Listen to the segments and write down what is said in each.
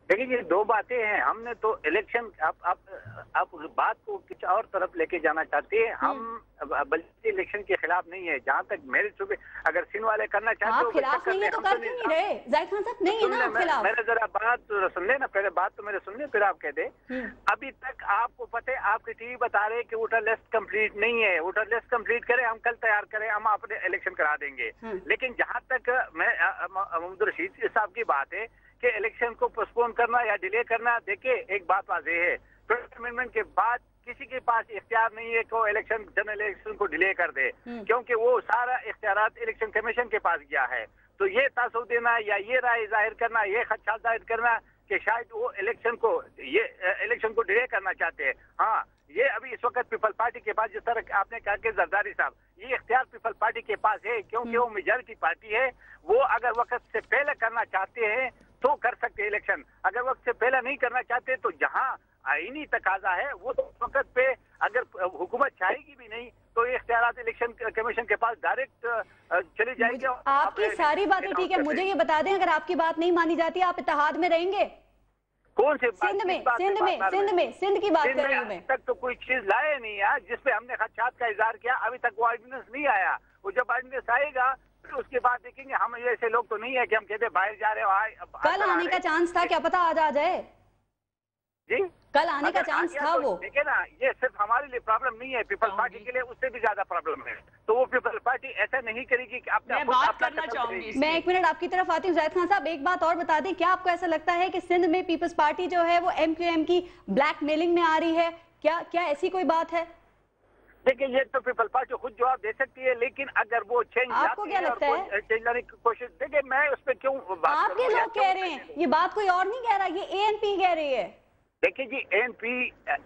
देखिए ये दो बातें हैं। हमने तो इलेक्शन आप बात को कुछ और तरफ लेके जाना चाहते हैं। हम बल्कि इलेक्शन के खिलाफ नहीं है। जहाँ तक मेरे सूबे अगर सिंध वाले करना चाहते हो आप खिलाफ नहीं है तो कर क्यों नहीं रहे? जाहिद खान साहब नहीं है ना आप खिलाफ। मेरे जरा बात सुन ले ना, पहले बात तो मेरे सुन ले फिर आप कह दे। अभी तक आपको पता है, आपकी टीवी बता रहे कि वोटर लिस्ट कंप्लीट नहीं है। वोटर लिस्ट कंप्लीट करें, हम कल तैयार करें, हम अपने इलेक्शन करा देंगे। लेकिन जहाँ तक मोहम्मद रशीद साहब की बात है कि इलेक्शन को पोस्टपोन करना या डिले करना, देखिए एक बात वाज़ेह है, 20th अमेंडमेंट के बाद किसी के पास इख्तियार नहीं है कि इलेक्शन जनरल इलेक्शन को डिले कर दे, क्योंकि वो सारा इख्तियारात इलेक्शन कमीशन के पास गया है। तो ये तासुब देना या ये राय जाहिर करना, ये खदशा जाहिर करना कि शायद वो इलेक्शन को डिले करना चाहते हैं। हाँ, ये अभी इस वक्त पीपल पार्टी के पास, जिस तरह आपने कहा कि जरदारी साहब, ये इख्तियार पीपल पार्टी के पास है, क्योंकि वो मेजॉरिटी पार्टी है। वो अगर वक्त से पहले करना चाहते हैं तो कर सकते हैं इलेक्शन, अगर वक्त से पहले नहीं करना चाहते तो जहां आईनी तकाजा है वो तो वक्त पे अगर हुकूमत चाहेगी भी नहीं तो ये इख्तियारात इलेक्शन कमीशन के पास डायरेक्ट चली जाएगी। आपकी सारी बातें ठीक है, मुझे ये बता दें अगर आपकी बात नहीं मानी जाती आप इत्तेहाद में रहेंगे? कौन से सिंध की बात कर रही हूँ मैं। तक तो कोई चीज लाए नहीं यार, जिसपे हमने खदशात का इजहार किया, अभी तक वो ऑर्डिनेंस नहीं आया। वो जब ऑर्डिनेंस आएगा तो उसके बाद देखेंगे। हम ऐसे लोग तो नहीं है कि हम कहते बाहर जा रहे हो। कल आने का चांस था, क्या पता आज आ जाए? जी कल आने का चांस था वो। देखिए ना, ये सिर्फ हमारे लिए प्रॉब्लम नहीं है, पीपल पार्टी के लिए उससे भी ज्यादा प्रॉब्लम है। तो वो पीपल पार्टी ऐसा नहीं करेगी कि अपने बात करना चाहूंगी। मैं एक मिनट आपकी तरफ आती हूँ। जाहिद खान साहब एक बात और बता दें, क्या आपको ऐसा लगता है कि सिंध में पीपल्स पार्टी जो है वो MQM की ब्लैकमेलिंग में आ रही है? क्या ऐसी कोई बात है? देखिए ये तो पीपल पार्टी खुद जवाब दे सकती है, लेकिन अगर वो चेंज आपको क्या लगता है चेंज लाने की कोशिश, देखिए मैं उस पर क्यों बात आपके लोग कह रहे हैं, ये बात कोई और नहीं कह रहा, ये ANP कह रही है। देखिए जी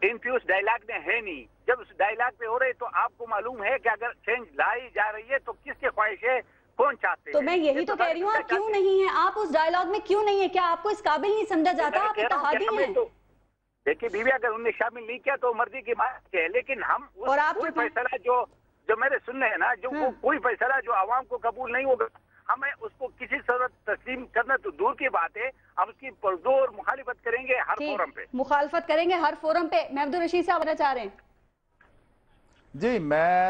ANP उस डायलॉग में है नहीं। जब उस डायलॉग पे हो रहे तो आपको मालूम है कि अगर चेंज लाई जा रही है तो किसकी ख्वाहिश है, कौन चाहते हैं। तो मैं यही तो कह रही हूँ, आप क्यों नहीं है, आप उस डायलॉग में क्यों नहीं है? क्या आपको इस काबिल नहीं समझा जाता? आप इत्तेहादी हैं। देखिए बीवी, अगर उन्हें शामिल नहीं किया तो मर्जी की बात है, लेकिन हम कोई फैसला जो मेरे सुनने है ना, जो कोई फैसला जो आवाम को कबूल नहीं होगा, हमें उसको किसी सूरत तस्लीम करना तो दूर की बात है, हम उसकी पुरजोर मुखालिफत करेंगे हर फोरम पे। मुखालफत करेंगे हर फोरम पे। महमूद रशीद साहब आना चाह रहे हैं। जी,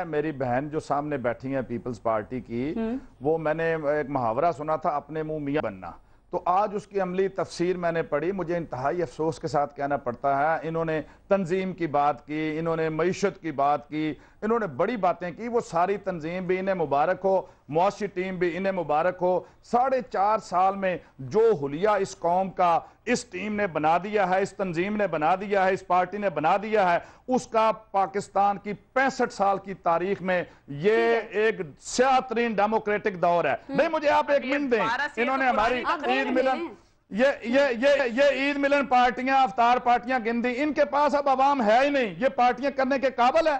मेरी बहन जो सामने बैठी है पीपल्स पार्टी की, वो मैंने एक मुहावरा सुना था, अपने मुंह मियां बनना। तो आज उसकी अमली तफसीर मैंने पढ़ी, मुझे इंतहाई अफसोस के साथ कहना पड़ता है। इन्होंने तंजीम की बात की, इन्होंने मईशत की बात की, इन्होंने बड़ी बातें की। वो सारी तंजीम भी इन्हें मुबारक हो, मुआशी टीम भी इन्हें मुबारक हो। 4.5 साल में जो हुलिया इस कौम का इस टीम ने बना दिया है, इस तंजीम ने बना दिया है, इस पार्टी ने बना दिया है, उसका पाकिस्तान की 65 साल की तारीख में ये एक स्यातरीन डेमोक्रेटिक दौर है। नहीं, मुझे आप एक मिनट दें। इन्होंने हमारी ईद मिलन, ये ईद मिलन पार्टियां, अवतार पार्टियां गिन दी, इनके पास अब अवाम है ही नहीं, ये पार्टियां करने के काबिल है।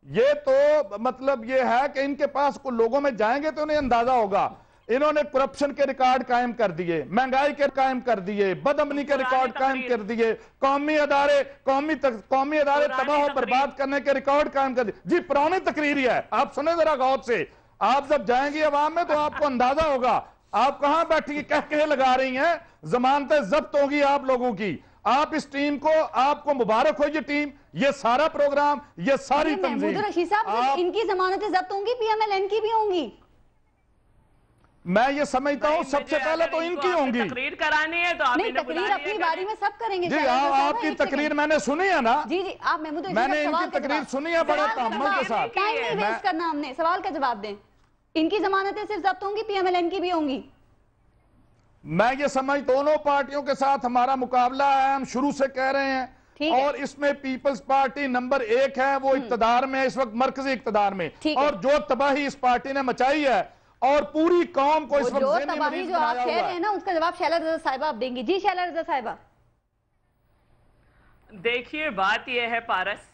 ये तो मतलब ये है कि इनके पास को लोगों में जाएंगे तो उन्हें अंदाजा होगा। इन्होंने करप्शन के रिकॉर्ड कायम कर दिए, महंगाई के कायम कर दिए, बदअमनी के रिकॉर्ड कायम कर दिए, कौमी अदारे तबाह बर्बाद करने के रिकॉर्ड कायम कर दिए। जी, पुरानी तकरीर ही है, आप सुने जरा गौर से। आप जब जाएंगी अवाम में तो आपको अंदाजा होगा। आप कहां बैठी कह लगा रही हैं, जमानतें जब्त होगी आप लोगों की। आप इस टीम को, आपको मुबारक हो ये टीम, ये सारा प्रोग्राम, ये सारी तंजीम। रशीद साहब, इनकी जमानतें जब्त होंगी, PMLN की भी होंगी। मैं ये समझता हूँ सबसे पहले तो इनकी होंगी। तकरीर करानी है तो आप नहीं, तकरीर अपनी बारी में सब करेंगे। जी, आपकी तकरीर मैंने सुनी है ना। जी जी, आप महमूद रशीद मैंने इनकी तकरीर सुनी है बड़े तहम्मुल के साथ। टाइम नहीं वेस्ट करना, हमने सवाल का जवाब दें। इनकी जमानतें सिर्फ जब्त होंगी, PMLN की भी होंगी। मैं ये समझ, दोनों पार्टियों के साथ हमारा मुकाबला है, हम शुरू से कह रहे हैं। और इसमें पीपल्स पार्टी नंबर 1 है, वो इक्तदार में, इस वक्त मरकजी इक्तदार में, और जो तबाही इस पार्टी ने मचाई है और पूरी कौम को इस वक्त जो तबाही जो आप कह रहे हैं ना, उसका जवाब शैला रज़ा साहिबा आप देंगी। जी शैला रज़ा साहिबा। देखिए, बात यह है पारस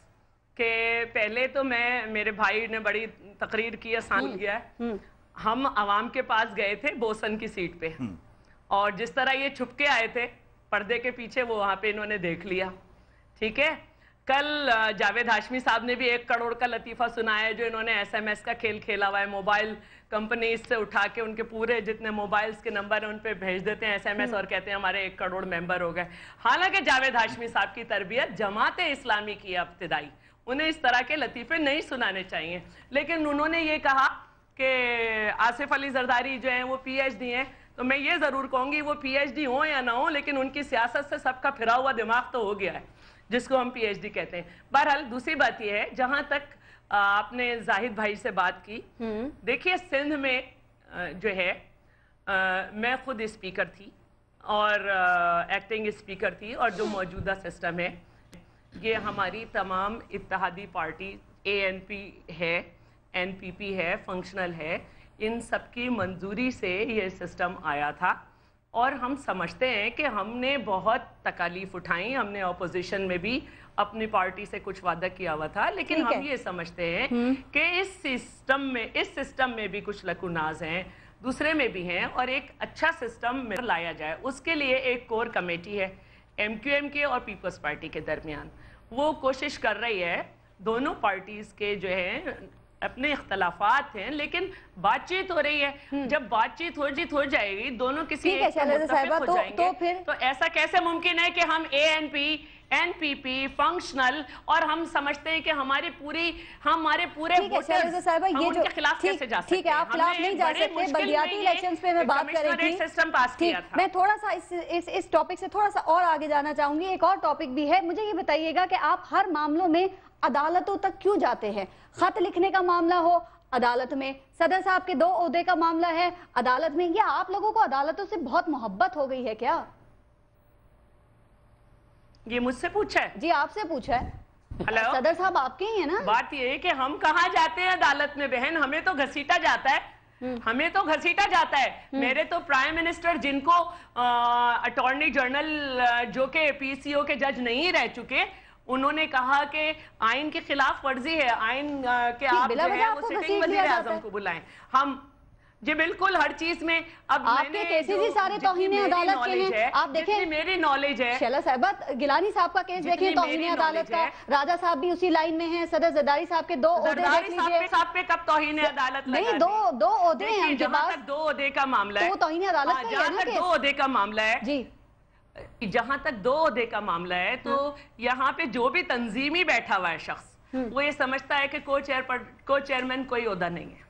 कि पहले तो मेरे भाई ने बड़ी तकरीर की, आसान किया है। हम आवाम के पास गए थे बोसन की सीट पे, और जिस तरह ये छुप के आए थे पर्दे के पीछे, वो वहां पे इन्होंने देख लिया। ठीक है, कल जावेद हाशमी साहब ने भी 1 करोड़ का लतीफ़ा सुनाया है जो इन्होंने SMS का खेल खेला हुआ है। मोबाइल कंपनीज से उठा के उनके पूरे जितने मोबाइल्स के नंबर हैं उन पे भेज देते हैं SMS और कहते हैं हमारे 1 करोड़ मेंबर हो गए। हालांकि जावेद हाशमी साहब की तरबियत जमात इस्लामी की है इब्तिदाई, उन्हें इस तरह के लतीफ़े नहीं सुनाने चाहिए। लेकिन उन्होंने ये कहा कि आसिफ अली जरदारी जो हैं वो PhD हैं, तो मैं ये ज़रूर कहूँगी वो PhD हो या ना हो, लेकिन उनकी सियासत से सबका फिरा हुआ दिमाग तो हो गया है जिसको हम PhD कहते हैं। बहरहाल दूसरी बात यह है, जहां तक आपने जाहिद भाई से बात की, देखिए सिंध में जो है मैं खुद स्पीकर थी और एक्टिंग स्पीकर थी, और जो मौजूदा सिस्टम है ये हमारी तमाम इत्तेहादी पार्टी ANP है, NPP है, फंक्शनल है, इन सबकी मंजूरी से ये सिस्टम आया था। और हम समझते हैं कि हमने बहुत तकालीफ उठाई, हमने अपोजिशन में भी अपनी पार्टी से कुछ वादा किया हुआ था, लेकिन हम ये समझते हैं कि इस सिस्टम में भी कुछ लकुनाज हैं, दूसरे में भी हैं, और एक अच्छा सिस्टम में लाया जाए उसके लिए एक कोर कमेटी है MQM के और पीपल्स पार्टी के दरमियान। वो कोशिश कर रही है, दोनों पार्टीज के जो है अपने इख्तलाफात हैं, लेकिन बातचीत हो रही है। जब बातचीत हो जाएगी, दोनों किसी एक पे मुत्तफिक हो जाएंगे, तो ऐसा कैसे मुमकिन है कि हम ANP, NPP, फंक्शनल, और हम समझते हैं कि हमारे पूरे वोटर्स हम उनके खिलाफ कैसे जा सकते हैं? ठीक है, आप खिलाफ नहीं जा सकते। बल्दियाती इलेक्शंस पे मैं बात कर रही थी, सिस्टम पास किया था। मैं थोड़ा सा इस टॉपिक से थोड़ा सा और आगे जाना चाहूंगी। एक और टॉपिक भी है, मुझे ये बताइएगा कि आप हर मामलों में अदालतों तक क्यों जाते हैं? खत लिखने का मामला हो अदालत में, सदर साहब के 2 ओहदे का मामला है अदालत में, या आप लोगों को अदालतों से बहुत मोहब्बत हो गई है क्या? ये मुझसे पूछा है? जी आपसे पूछा है। हेलो, सदर साहब आपके ही है ना? बात ये है कि हम कहाँ जाते हैं अदालत में बहन, हमें तो घसीटा जाता है, हमें तो घसीटा जाता है। मेरे तो प्राइम मिनिस्टर, जिनको अटॉर्नी जनरल जो के PCO के जज नहीं रह चुके, उन्होंने कहा कि आइन के खिलाफ वर्जी है, आइन के आप जो है वो सिटिंग वज़ीर आज़म को बुलाएं। हम जी बिल्कुल हर चीज में, अब आपके केसेस ही सारे तौहीन अदालत के हैं। आप देखें, मेरी नॉलेज है, शैला साहिबा गिलानी साहब का केस देखिए, तौहीन अदालत का, राजा साहब भी उसी लाइन में हैं, सदर जरदारी साहब के 2 ओहदे देख लीजिए। साहब पे कब तौहीन अदालत लगा? नहीं, दो ओहदे हैं उनके पास। 2 ओहदे का मामला है, वो तौहीन अदालत का ही है ना? 2 ओहदे का मामला है जी, जहां तक 2 ओहदे का मामला है, तो यहाँ पे जो भी तंजीमी बैठा हुआ है शख्स, वो ये समझता है कि को चेयरमैन कोई ओहदा नहीं है,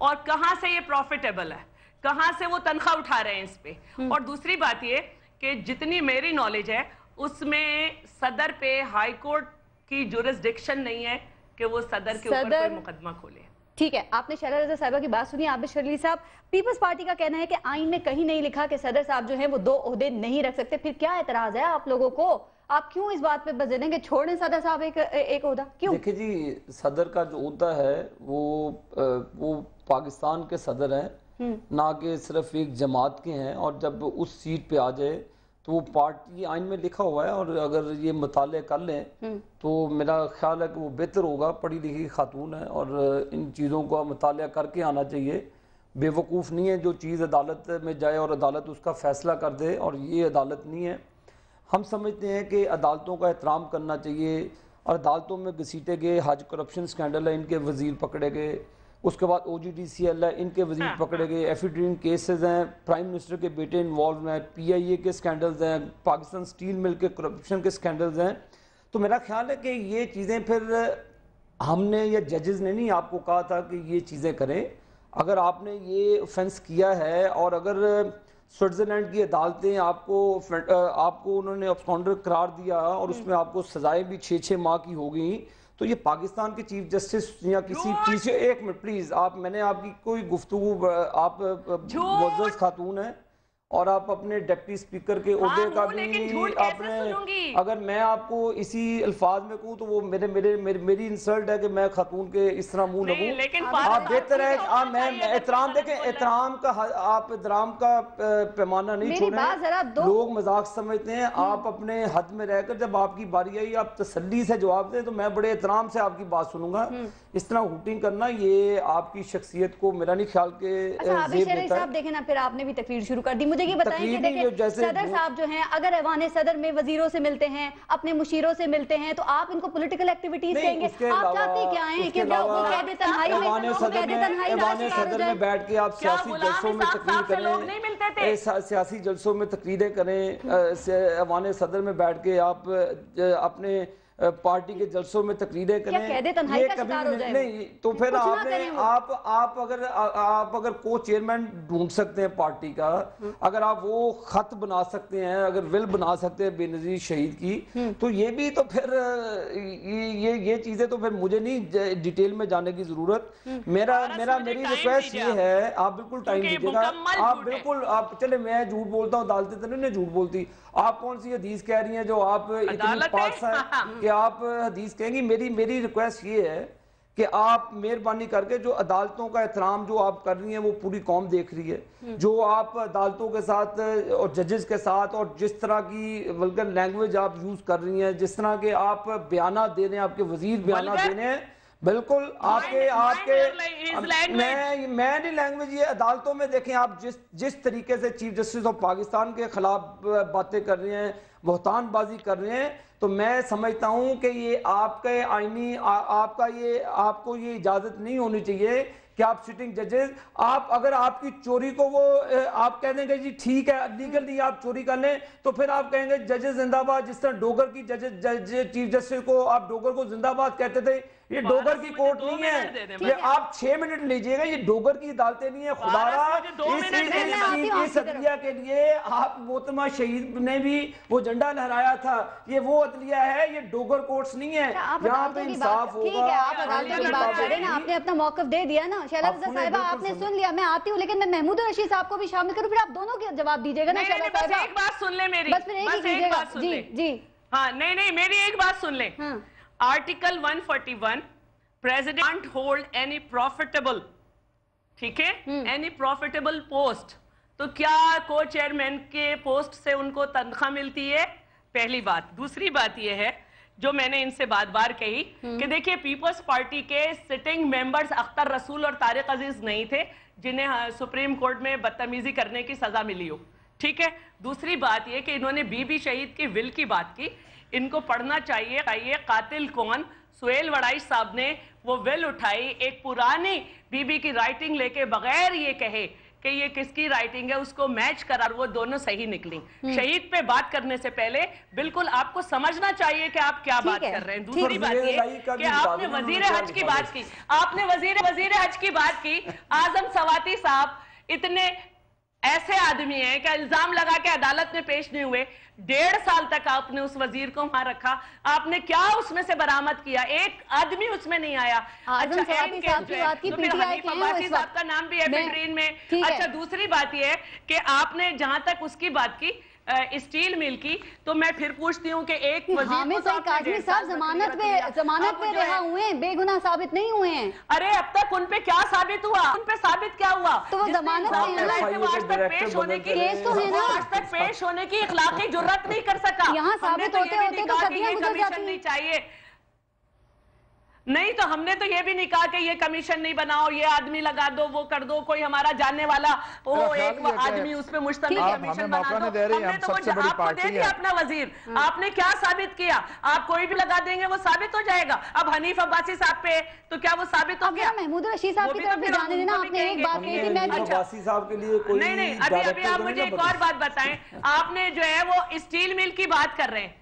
और कहां से ये प्रॉफिटेबल है, कहां से वो तनख्वाह उठा रहे हैं इस पे। और दूसरी बात ये कि जितनी मेरी नॉलेज है उसमें सदर पे हाई कोर्ट की जुरिस्डिक्शन नहीं है कि वो सदर के ऊपर कोई मुकदमा खोले। ठीक है, आपने शैला रज़ा साहिबा की बात सुनी। आबिद शरीफ साहब, पीपल्स पार्टी का कहना है कि आइन में कहीं नहीं लिखा कि सदर साहब जो है वो 2 ओहदे नहीं रख सकते। फिर क्या एतराज है आप लोगों को? आप क्यों इस बात पे बज़ देंगे, छोड़ दें सदर साहब एक ओहदा? क्यों? देखिए जी, सदर का जो ओहदा है वो पाकिस्तान के सदर हैं, ना कि सिर्फ एक जमात के हैं। और जब उस सीट पे आ जाए तो वो पार्टी आइन में लिखा हुआ है, और अगर ये मुताले कर लें तो मेरा ख्याल है कि वो बेहतर होगा। पढ़ी लिखी खातून है और इन चीज़ों का मुताला करके आना चाहिए। बेवकूफ़ नहीं है जो चीज़ अदालत में जाए और अदालत उसका फ़ैसला कर दे, और ये अदालत नहीं है। हम समझते हैं कि अदालतों का एहतराम करना चाहिए, और अदालतों में घसीटे गए हज करप्शन स्कैंडल है, इनके वज़ीर पकड़े गए, उसके बाद OGDCL है, इनके वजीर पकड़े गए, एफिड्रीन केसेस हैं, प्राइम मिनिस्टर के बेटे इन्वॉल्व हैं, PIA के स्कैंडल्स हैं, पाकिस्तान स्टील मिल के करप्शन के स्कैंडल्स हैं। तो मेरा ख्याल है कि ये चीज़ें फिर हमने या जजेस ने नहीं आपको कहा था कि ये चीज़ें करें। अगर आपने ये ऑफेंस किया है और अगर स्विट्ज़रलैंड की अदालतें आपको उन्होंने अब्सकॉन्डर करार दिया और उसमें आपको सजाएं भी 6-6 माह की हो गई, तो ये पाकिस्तान के चीफ जस्टिस या किसी पीछे, एक मिनट प्लीज, मैंने आपकी कोई गुफ्तगू, आप मुअज़्ज़ज़ खातून हैं और आप अपने डिप्टी स्पीकर के ओहदे का भी आपने, अगर मैं आपको इसी अल्फाज में कहूँ तो वो मेरी इंसल्ट है कि मैं खातून के इस तरह मुंह लगूं। आप बेहतर है, मैं एहतराम देखें, एहतराम का पैमाना नहीं छोड़ें। लोग मजाक समझते हैं, आप अपने हद में रहकर जब आपकी बारी आई आप तसल्ली से जवाब दें तो मैं बड़े एहतराम से आपकी बात सुनूंगा। इस तरह हुटिंग करना ये आपकी शख्सियत को मेरा नहीं ख्याल के साहब देखें ना, फिर आपने भी तकरीर शुरू कर दी। मुझे ये बताएं कि देखिए सदर साहब जो हैं अगर ऐवान सदर में वजीरों से मिलते हैं, अपने मुशीरों से मिलते हैं, तो आप इनको पॉलिटिकल एक्टिविटीज कहेंगे? आप चाहते क्या हैं कि वो कैद तन्हाई में बैठ के आप सियासी जलसों में तकरीर करें, सियासी जलसों में तकरीरें करें, ऐवान सदर में बैठ के आप अपने पार्टी के जलसों में तकरीरें करें, ये कभी नहीं। तो फिर आप अगर को चेयरमैन ढूंढ सकते हैं पार्टी का, अगर आप वो खत बना सकते हैं, अगर विल बना सकते हैं बेनजीर शहीद की, तो ये भी तो फिर ये चीजें तो फिर मुझे नहीं डिटेल में जाने की जरूरत। मेरी रिक्वेस्ट ये है, आप बिल्कुल टाइम दीजिएगा, आप बिल्कुल आप चले, मैं झूठ बोलता हूँ, अदालतें तो नहीं झूठ बोलती। आप कौन सी हदीस कह रही हैं जो आप इतनी पास हैं कि आप हदीस कहेंगी? मेरी रिक्वेस्ट ये है कि आप मेहरबानी करके जो अदालतों का एहतराम जो आप कर रही हैं वो पूरी कौम देख रही है, जो आप अदालतों के साथ और जजेस के साथ और जिस तरह की वल्गर लैंग्वेज आप यूज कर रही हैं, जिस तरह के आप बयाना दे रहे हैं, आपके वजीर बयाना दे रहे हैं, बिल्कुल मैं नहीं लैंग्वेज, ये अदालतों में देखें आप जिस तरीके से चीफ जस्टिस ऑफ पाकिस्तान के खिलाफ बातें कर रहे हैं, बहतानबाजी कर रहे हैं, तो मैं समझता हूं कि ये आपके आईनी आपको ये इजाजत नहीं होनी चाहिए कि आप सिटिंग जजेस, आप अगर आपकी चोरी को वो आप कह देंगे जी ठीक है लीगली आप चोरी कर लें, तो फिर आप कहेंगे जजेस जिंदाबाद। जिस तरह डोगर की चीफ जस्टिस को आप डोगर को जिंदाबाद कहते थे, ये डोगर की कोर्ट नहीं है, ये आप 6 मिनट लीजिएगा, ये डोगर की अदालतें नहीं है। खुदारा इस अदलिया के लिए आप मोहतरमा शहीद ने भी वो झंडा लहराया था, ये वो अदलिया है, ये डोगर कोर्ट्स नहीं है, यहाँ पे इंसाफ होगा। आपने अपना मौकफ दे दिया ना शैला साहिबा, आपने सुन लिया, मैं आती हूँ, लेकिन मैं महमूद रशीद साहब को भी शामिल करूँ, फिर आप दोनों के जवाब दीजिएगा ना शैला साहिबा। एक बात सुन ले मेरी, बस फिर एक ही कीजिएगा। जी जी हाँ, नहीं मेरी एक बात सुन ले। Article 141, president hold any profitable, ठीक है, एनी प्रॉफिटेबल पोस्ट, तो क्या को चेयरमैन के पोस्ट से उनको तनख्वाह मिलती है? पहली बात। दूसरी बात यह है जो मैंने इनसे बार कही कि देखिए पीपल्स पार्टी के सिटिंग मेंबर्स अख्तर रसूल और तारिक अजीज नहीं थे जिन्हें सुप्रीम कोर्ट में बदतमीजी करने की सजा मिली हो, ठीक है। दूसरी बात यह कि इन्होंने बीबी शहीद की विल की बात की, इनको पढ़ना चाहिए कातिल कौन। सुहेल वड़ाई साहब ने वो विल उठाई, एक पुरानी बीबी की राइटिंग लेके बगैर ये कहे कि ये किसकी राइटिंग है उसको मैच करा, वो दोनों सही निकली। शहीद पे बात करने से पहले बिल्कुल आपको समझना चाहिए कि आप क्या बात कर रहे हैं। दूसरी बात ये कि आपने वजीर हज की बात की, आपने वजीर हज की बात की। आजम सवाती साहब इतने ऐसे आदमी हैं कि इल्जाम लगा के अदालत में पेश नहीं हुए, 1.5 साल तक आपने उस वजीर को वहां रखा, आपने क्या उसमें से बरामद किया? एक आदमी उसमें नहीं आया। अच्छा, साहब का नाम भी है बिटरीन में। अच्छा, दूसरी बात यह है कि आपने जहां तक उसकी बात की स्टील मिल की, तो मैं फिर पूछती हूँ कि एक हामिद काज़मी साहब जमानत पे रिहा हुए हैं, बेगुनाह साबित नहीं हुए हैं। अरे अब तक उन पे क्या साबित हुआ? उन पे साबित क्या हुआ? तो वो जमानत आज तक पेश होने की केस तो है ना, आज तक पेश होने की इखलाकी जुर्रत नहीं कर सका। यहाँ साबित होते होते तो सदियां गुजर जाती नहीं चाहिए। नहीं तो हमने तो ये भी नहीं कहा कि ये कमीशन नहीं बनाओ, ये आदमी लगा दो, वो कर दो, कोई हमारा जानने वाला वो एक आदमी उसमें मुश्तमिल कमीशन बना दो। हमने तो आपको दे दिया अपना वजीर, आपने क्या साबित किया? आप कोई भी लगा देंगे वो साबित हो जाएगा। अब हनीफ अब्बासी साहब पे तो क्या वो साबित हो गया? महमूद रशीद साहब की तरफ भी जाने देना। आपने एक बात कही थी, मैं अब्बासी साहब के लिए कोई नहीं, अभी आप मुझे एक और बात बताएं। आपने जो है वो स्टील मिल की बात कर रहे हैं,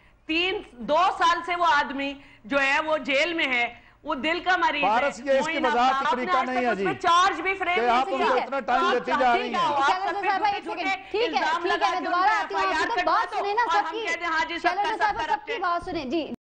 2 साल से वो आदमी जो है वो जेल में है, वो दिल का मरीज है। इसकी मजाक की तरीका नहीं है जी, चार्ज भी फ्रेम आप उनको इतना टाइम देती जा रही हैं। ठीक है, मैं दोबारा आती हूँ, बात सुने ना सबकी, सबकी बात सुने जी।